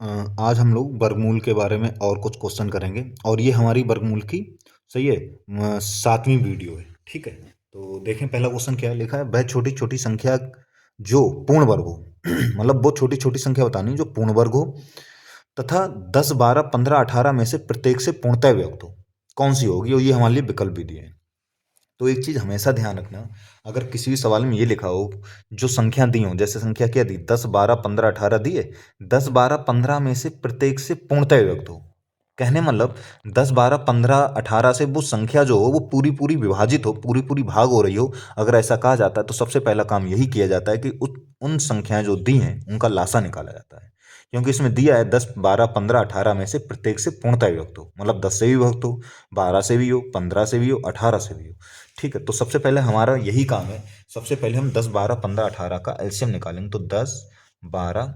अ, आज हम लोग वर्गमूल के बारे में और कुछ क्वेश्चन करेंगे और ये हमारी वर्गमूल की सही है 7वीं वीडियो है। ठीक है, तो देखें पहला क्वेश्चन क्या लिखा है। वह छोटी छोटी संख्या जो पूर्ण वर्ग हो मतलब वो छोटी छोटी संख्या बतानी जो पूर्ण वर्ग हो तथा 10 12 15 18 में से प्रत्येक से पूर्णतः व्यक्त हो, कौन सी होगी। और ये हमारे लिए विकल्प भी दिए हैं। तो एक चीज हमेशा ध्यान रखना, अगर किसी भी सवाल में ये लिखा हो जो संख्या दी हो, जैसे संख्या क्या दी 10 12 15 18 दिए, 10 12 15 में से प्रत्येक से पूर्णतः व्यक्त हो, कहने मतलब 10 12 15 18 से वो संख्या जो हो वो पूरी पूरी विभाजित हो, पूरी पूरी भाग हो रही हो। अगर ऐसा कहा जाता है तो सबसे पहला काम यही किया जाता है कि उन संख्याएं जो दी हैं उनका लासा निकाला जाता है, क्योंकि इसमें दिया है 10 12 15 18 में से प्रत्येक से पूर्णतः विभक्त हो, मतलब 10 से भी विभक्त हो, 12 से भी हो, 15 से भी हो, 18 से भी हो। ठीक है, तो सबसे पहले हमारा यही काम है। सबसे पहले हम 10 12 15 18 का एलसीएम निकालेंगे, तो 10 12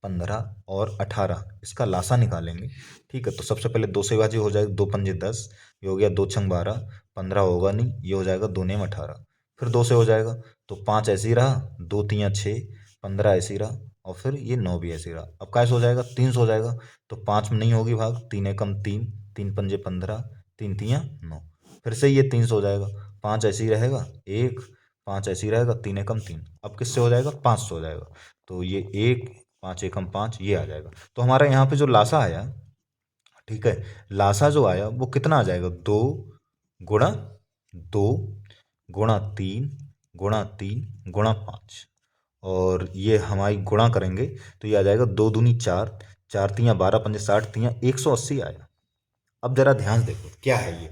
15 और 18 इसका लासा निकालेंगे। ठीक है, तो सबसे पहले दो से विभाज्य हो जाएगा, 2 पंजे 10, ये हो गया 2 छंग 12, 15 होगा नहीं, ये हो जाएगा 2 नेम 18। फिर दो से हो जाएगा तो 5 ऐसे ही रहा, 2 तियाँ 6, 15 ऐसे ही रहा, और फिर ये 9 भी ऐसे ही रहा। अब कैसे हो जाएगा, 3 से हो जाएगा, तो 5 में नहीं होगी भाग, 3 एकम 3, 3 पंजे 15, 3 तियाँ 9। फिर से ये 3 से हो जाएगा, 5 ऐसे ही रहेगा, 1 5 ऐसे ही रहेगा, 3 एकम 3। अब किससे हो जाएगा, 5 से हो जाएगा, तो ये 1 5 एकम 5 ये आ जाएगा। तो हमारा यहाँ पे जो लासा आया, ठीक है, लासा जो आया वो कितना आ जाएगा, 2 गुणा 2 गुणा 3 गुणा 3 गुणा 5। और ये हमारी गुणा करेंगे तो ये आ जाएगा 2 दूनी 4, 4 तियाँ 12 पंजे 60 तियाँ 180 आया। अब जरा ध्यान देखो क्या है ये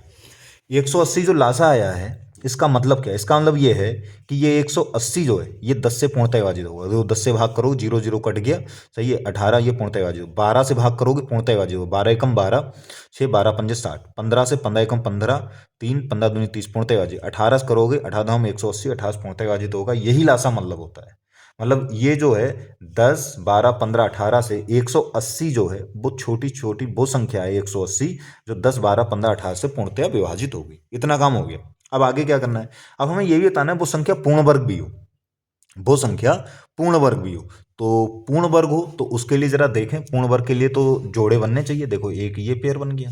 180 जो लासा आया है, इसका मतलब क्या है। इसका मतलब ये है कि ये 180 जो है ये 10 से पूर्णतः विभाजित होगा। जो 10 से भाग करो, जीरो जीरो कट गया, सही है। 18 ये पूर्णतः विभाजित हो, 12 से भाग करोगे पूर्णतः विभाजित हो, 12 एकम 12, 6 12 पंजे 60, 15 से 15 एकम 15, 3 15 दूनी 30 पूर्णतः विभाजित, 18 से करोगे 18 हम 180, 18 से पूर्णतः विभाजित होगा। यही लासा मतलब होता है। मतलब ये जो है 10 12 15 18 से 180 जो है वो छोटी छोटी वो संख्या है 180 जो 10 12 15 18 से पूर्णतया विभाजित होगी। इतना काम हो गया। अब आगे क्या करना है, अब हमें ये भी बताना है वो संख्या पूर्ण वर्ग भी हो, वो संख्या पूर्ण वर्ग भी हो। तो पूर्ण वर्ग हो तो उसके लिए जरा देखें, पूर्ण वर्ग के लिए तो जोड़े बनने चाहिए। देखो एक ये पेयर बन गया,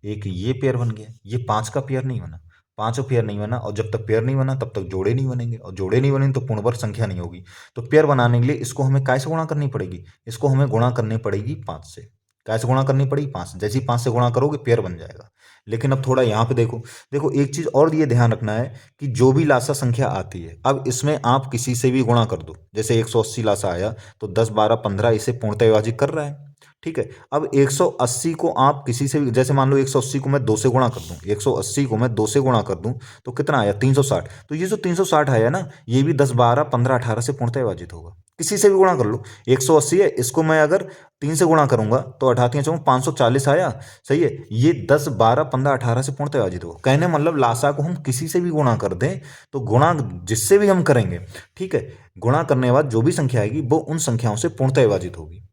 एक ये पेयर बन गया, ये 5 का पेयर नहीं बना, 5 पेयर नहीं बना, और जब तक पेयर नहीं बना तब तक जोड़े नहीं बनेंगे, और जोड़े नहीं बनेंगे तो पूर्ण वर्ग संख्या नहीं होगी। तो पेयर बनाने के लिए इसको हमें कैसे गुणा करनी पड़ेगी, इसको हमें गुणा करनी पड़ेगी 5 से। कैसे गुणा करनी पड़ेगी, 5 से। जैसे ही 5 से गुणा करोगे पेयर बन जाएगा। लेकिन अब थोड़ा यहाँ पे देखो, देखो एक चीज और ये ध्यान रखना है कि जो भी लासा संख्या आती है, अब इसमें आप किसी से भी गुणा कर दो। जैसे 180 लासा आया तो 10 12 15 इसे पूर्णतः विभाजित कर रहा है। ठीक है, अब 180 को आप किसी से भी, जैसे मान लो 180 को मैं 2 से गुणा कर दूं, 180 को मैं 2 से गुणा कर दूं तो कितना आया 360। तो ये जो 360 आया ना, ये भी 10 12 15 18 से पूर्णतः विभाजित होगा। किसी से भी गुणा कर लो, 180 है, इसको मैं अगर 3 से गुणा करूंगा तो 18 चौक 540 आया। सही है, ये 10 12 15 18 से पूर्णतः विभाजित होगा। कहने मतलब लासा को हम किसी से भी गुणा कर दें तो गुणा जिससे भी हम करेंगे, ठीक है, गुणा करने के बाद जो भी संख्या आएगी वो उन संख्याओं से पूर्णतः विभाजित होगी।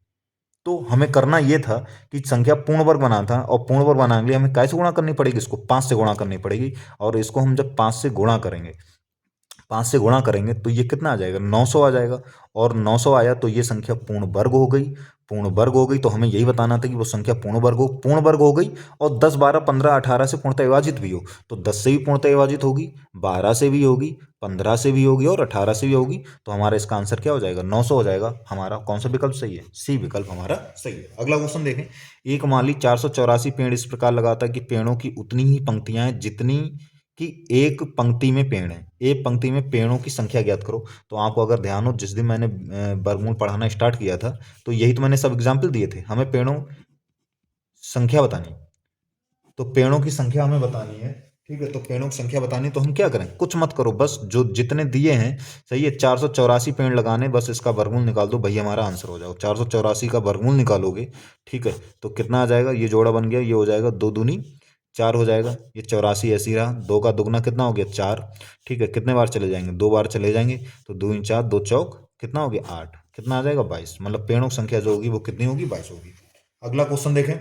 तो हमें करना ये था कि संख्या पूर्ण वर्ग बनाना था, और पूर्ण वर्ग बनाने के लिए हमें कैसे गुणा करनी पड़ेगी, इसको 5 से गुणा करनी पड़ेगी। और इसको हम जब 5 से गुणा करेंगे, 5 से गुणा करेंगे तो ये कितना आ जाएगा, 900 आ जाएगा। और 900 आया तो ये संख्या पूर्ण वर्ग हो गई। पूर्ण वर्ग हो गई तो हमें यही बताना था कि वो संख्या पूर्ण वर्ग हो गई, और 10 12 15 18 से पूर्णतः विभाजित भी हो। तो 10 से भी पूर्णतः विभाजित होगी, 12 से भी होगी, 15 से भी होगी, और 18 से भी होगी। तो हमारा इसका आंसर क्या हो जाएगा, 900 हो जाएगा। हमारा कौन सा विकल्प सही है, सी विकल्प हमारा सही है। अगला क्वेश्चन देखें। एक माली 484 पेड़ इस प्रकार लगाता है कि पेड़ों की उतनी ही पंक्तियां हैं जितनी कि एक पंक्ति में पेड़ है। एक पंक्ति में पेड़ों की संख्या ज्ञात करो। तो आपको अगर ध्यान हो, जिस दिन मैंने वर्गमूल पढ़ाना स्टार्ट किया था तो यही तो मैंने सब एग्जाम्पल दिए थे। हमें पेड़ों संख्या बतानी, तो पेड़ों की संख्या हमें बतानी है। ठीक है, तो पेड़ों की संख्या बतानी, तो हम क्या करें, कुछ मत करो, बस जो जितने दिए हैं, सही है, 484 पेड़ लगाने, बस इसका वर्गमूल निकाल दो, भैया हमारा आंसर हो जाओ। 484 का वर्गमूल निकालोगे, ठीक है, तो कितना आ जाएगा, ये जोड़ा बन गया, ये हो जाएगा 2 दूनी 4 हो जाएगा, ये 84 ऐसे ही रहा, 2 का दुगना कितना हो गया 4। ठीक है, कितने बार चले जाएंगे, 2 बार चले जाएंगे, तो 2 × 4 2 चौक कितना हो गया 8, कितना आ जाएगा 22। मतलब पेड़ों की संख्या जो होगी वो कितनी होगी, 22 होगी। अगला क्वेश्चन देखें।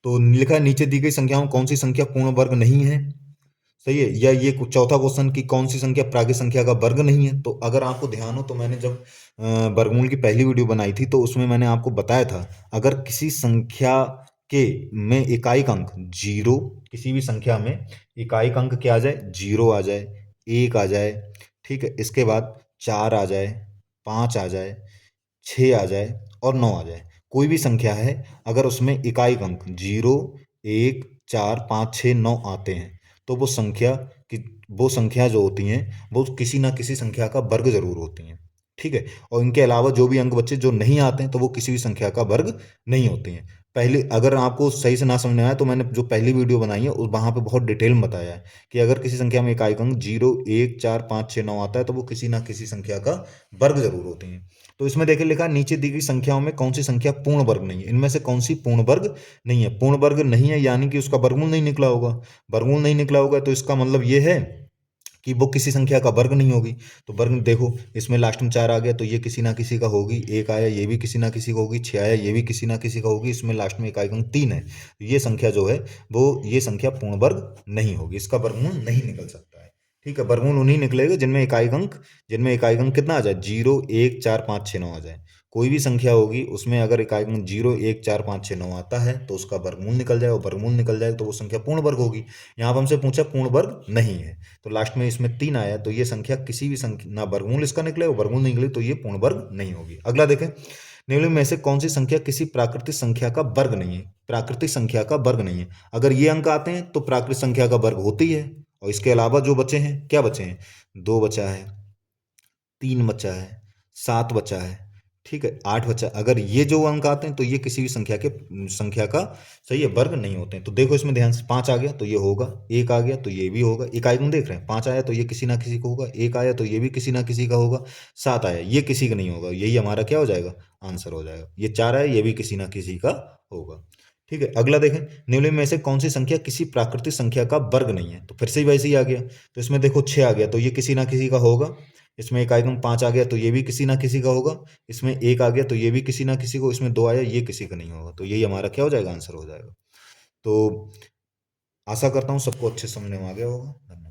तो लिखा है नीचे दी गई संख्याओं में कौन सी संख्या पूर्ण वर्ग नहीं है। सही है। या ये चौथा क्वेश्चन की कौन सी संख्या प्राकृत संख्या का वर्ग नहीं है। तो अगर आपको ध्यान हो तो मैंने जब वर्गमूल की पहली वीडियो बनाई थी तो उसमें मैंने आपको बताया था, अगर किसी संख्या के में इकाई अंक जीरो, किसी भी संख्या में इकाई अंक क्या आ जाए, जीरो आ जाए, एक आ जाए, ठीक है, इसके बाद चार आ जाए, पाँच आ जाए, छः आ जाए और नौ आ जाए, कोई भी संख्या है अगर उसमें इकाई अंक जीरो, एक, चार, पाँच, छः, नौ आते हैं तो वो संख्या कि वो संख्या जो होती हैं वो किसी ना किसी संख्या का वर्ग जरूर होती हैं। ठीक है। और इनके अलावा जो भी अंक बच्चे जो नहीं आते हैं तो वो किसी भी संख्या का वर्ग नहीं होते हैं। पहले अगर आपको सही से ना समझ में आया तो मैंने जो पहली वीडियो बनाई है उस वहाँ पे बहुत डिटेल में बताया है कि अगर किसी संख्या में इकाई अंक जीरो, एक, चार, पाँच, छः, नौ आता है तो वो किसी ना किसी संख्या का वर्ग जरूर होती हैं। तो इसमें देखिए लिखा है, नीचे दी गई संख्याओं में कौन सी संख्या पूर्ण वर्ग नहीं है, इनमें से कौन सी पूर्ण वर्ग नहीं है। पूर्ण वर्ग नहीं है यानी कि उसका वर्गमूल नहीं निकला होगा। वर्गमूल नहीं निकला होगा तो इसका मतलब ये है कि वो किसी संख्या का वर्ग नहीं होगी। तो वर्ग देखो, इसमें लास्ट में चार आ गया तो ये किसी ना किसी का होगी, एक आया ये भी किसी ना किसी का होगी, छः आया ये भी किसी ना किसी का होगी, इसमें लास्ट में इकाई अंक तीन है तो ये संख्या जो है वो ये संख्या पूर्ण वर्ग नहीं होगी, इसका वर्गमूल नहीं निकल सकता है। ठीक है। वर्गमूल उन्हीं निकलेगा जिनमें इकाई अंक कितना आ जाए, जीरो, एक, चार, पाँच, छः, नौ आ जाए। कोई भी संख्या होगी उसमें अगर इकाई अंक जीरो, एक, चार, पाँच, छः, नौ आता है तो उसका वर्गमूल निकल जाए, और वर्गमूल निकल जाए तो वो संख्या पूर्ण वर्ग होगी। यहाँ पर हमसे पूछा पूर्ण वर्ग नहीं है तो लास्ट में इसमें तीन आया तो ये संख्या किसी भी संख्या ना वर्गमूल इसका निकले और वर्गमूल नहीं निकले तो ये पूर्ण वर्ग नहीं होगी। अगला देखें, निम्नलिखित में से कौन सी संख्या किसी प्राकृतिक संख्या का वर्ग नहीं है। प्राकृतिक संख्या का वर्ग नहीं है, अगर ये अंक आते हैं तो प्राकृतिक संख्या का वर्ग होती है। और इसके अलावा जो बचे हैं, क्या बचे हैं, दो बचा है, तीन बचा है, सात बचा है, ठीक है, आठ बचा। अगर ये जो अंक आते हैं तो ये किसी भी संख्या का सही है वर्ग नहीं होते हैं। तो देखो इसमें ध्यान से, पाँच आ गया तो ये होगा, एक आ गया तो ये भी होगा, इकाई गुण देख रहे हैं, पाँच आया तो ये किसी ना किसी को होगा, एक आया तो ये भी किसी ना किसी का होगा, सात आया ये किसी का नहीं होगा, यही हमारा क्या हो जाएगा, आंसर हो जाएगा। ये चार आया ये भी किसी ना किसी का होगा। ठीक है। अगला देखें, निम्नलिखित में से कौन सी संख्या किसी प्राकृतिक संख्या का वर्ग नहीं है। तो फिर से ही वैसे ही आ गया, तो इसमें देखो छः आ गया तो ये किसी ना किसी का होगा, इसमें इकाई गुण पाँच आ गया तो ये भी किसी ना किसी का होगा, इसमें एक आ गया तो ये भी किसी ना किसी को, इसमें दो आया ये किसी का नहीं होगा, तो यही हमारा क्या हो जाएगा, आंसर हो जाएगा। तो आशा करता हूँ सबको अच्छे समझ में आ गया होगा। धन्यवाद।